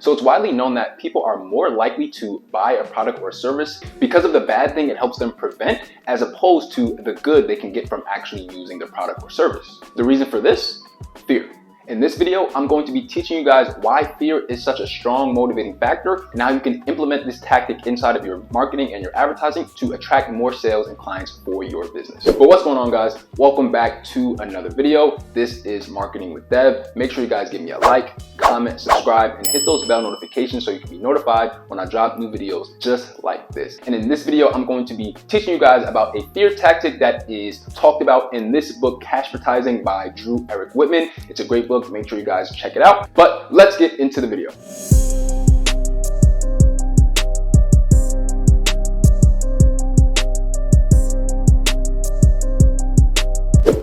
So it's widely known that people are more likely to buy a product or service because of the bad thing it helps them prevent, as opposed to the good they can get from actually using the product or service. The reason for this? Fear. In this video, I'm going to be teaching you guys why fear is such a strong motivating factor and how you can implement this tactic inside of your marketing and your advertising to attract more sales and clients for your business. But what's going on, guys? Welcome back to another video. This is Marketing with Dev. Make sure you guys give me a like, comment, subscribe, and hit those bell notifications so you can be notified when I drop new videos just like this. And in this video, I'm going to be teaching you guys about a fear tactic that is talked about in this book, Cashvertising by Drew Eric Whitman. It's a great book. Make sure you guys check it out. But let's get into the video.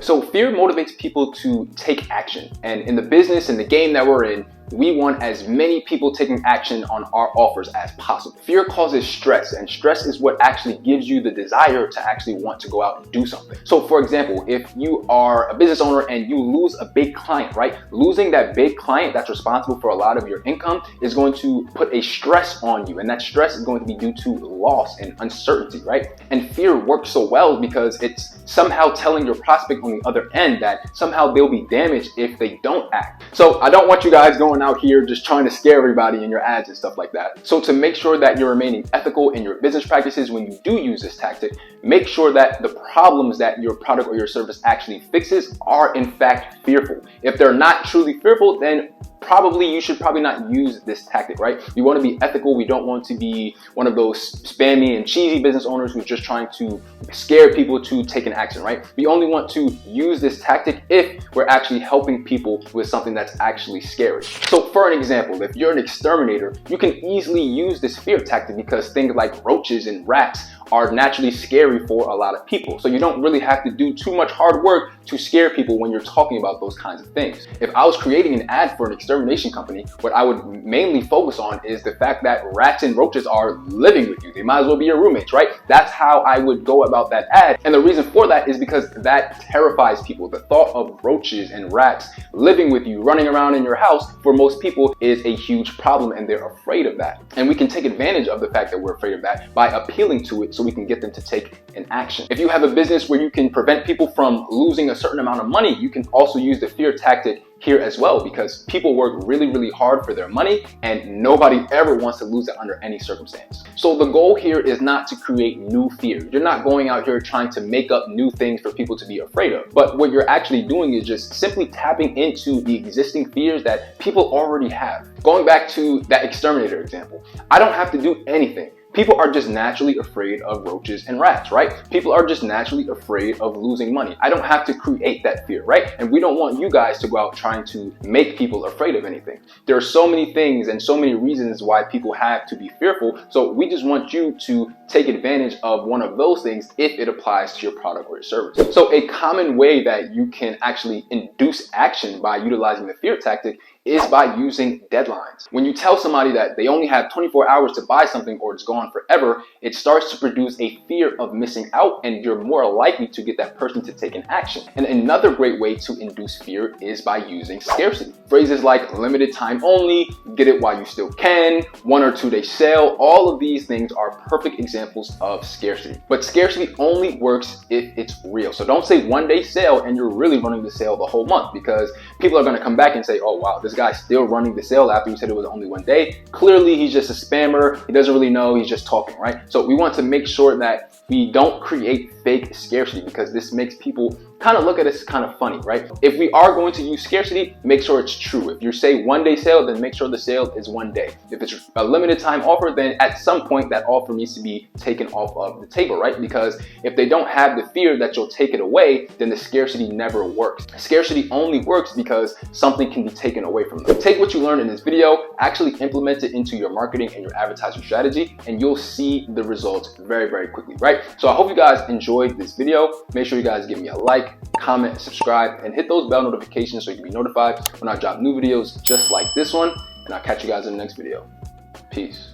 So fear motivates people to take action. And in the business and the game that we're in, we want as many people taking action on our offers as possible. Fear causes stress, and stress is what actually gives you the desire to actually want to go out and do something. So for example, if you are a business owner and you lose a big client, right? Losing that big client that's responsible for a lot of your income is going to put a stress on you, and that stress is going to be due to loss and uncertainty, right? And fear works so well because it's somehow telling your prospect on the other end that somehow they'll be damaged if they don't act. So I don't want you guys going out here just trying to scare everybody in your ads and stuff like that. So to make sure that you're remaining ethical in your business practices when you do use this tactic, make sure that the problems that your product or your service actually fixes are in fact fearful. If they're not truly fearful, then you should probably not use this tactic, right? We want to be ethical. We don't want to be one of those spammy and cheesy business owners who's just trying to scare people to take an action, right? We only want to use this tactic if we're actually helping people with something that's actually scary. So for an example, if you're an exterminator, you can easily use this fear tactic because things like roaches and rats are naturally scary for a lot of people. So you don't really have to do too much hard work to scare people when you're talking about those kinds of things. If I was creating an ad for an extermination company, what I would mainly focus on is the fact that rats and roaches are living with you. They might as well be your roommates, right? That's how I would go about that ad. And the reason for that is because that terrifies people. The thought of roaches and rats living with you, running around in your house, for most people is a huge problem, and they're afraid of that. And we can take advantage of the fact that we're afraid of that by appealing to it so we can get them to take an action. If you have a business where you can prevent people from losing a certain amount of money, you can also use the fear tactic here as well, because people work really, really hard for their money and nobody ever wants to lose it under any circumstance. So the goal here is not to create new fear. You're not going out here trying to make up new things for people to be afraid of. But what you're actually doing is just simply tapping into the existing fears that people already have. Going back to that exterminator example, I don't have to do anything. People are just naturally afraid of roaches and rats, right? People are just naturally afraid of losing money. I don't have to create that fear, right? And we don't want you guys to go out trying to make people afraid of anything. There are so many things and so many reasons why people have to be fearful. So we just want you to take advantage of one of those things if it applies to your product or your service. So a common way that you can actually induce action by utilizing the fear tactic is by using deadlines. When you tell somebody that they only have 24 hours to buy something or it's gone forever, it starts to produce a fear of missing out, and you're more likely to get that person to take an action. And another great way to induce fear is by using scarcity. Phrases like limited time only, get it while you still can, 1 or 2 day sale, all of these things are perfect examples of scarcity. But scarcity only works if it's real. So don't say 1 day sale and you're really running the sale the whole month, because people are gonna come back and say, oh wow, this guy's still running the sale after you said it was only 1 day. Clearly he's just a spammer. He doesn't really know, he's just talking, right? So we want to make sure that we don't create fake scarcity, because this makes people kind of look at us kind of funny, right? If we are going to use scarcity, make sure it's true. If you say 1 day sale, then make sure the sale is 1 day. If it's a limited time offer, then at some point that offer needs to be taken off of the table, right? Because if they don't have the fear that you'll take it away, then the scarcity never works. Scarcity only works because something can be taken away from them. Take what you learned in this video, actually implement it into your marketing and your advertising strategy, and you'll see the results very, very quickly, right? So I hope you guys enjoyed this video. Make sure you guys give me a like, comment, subscribe, and hit those bell notifications so you can be notified when I drop new videos just like this one. And I'll catch you guys in the next video. Peace.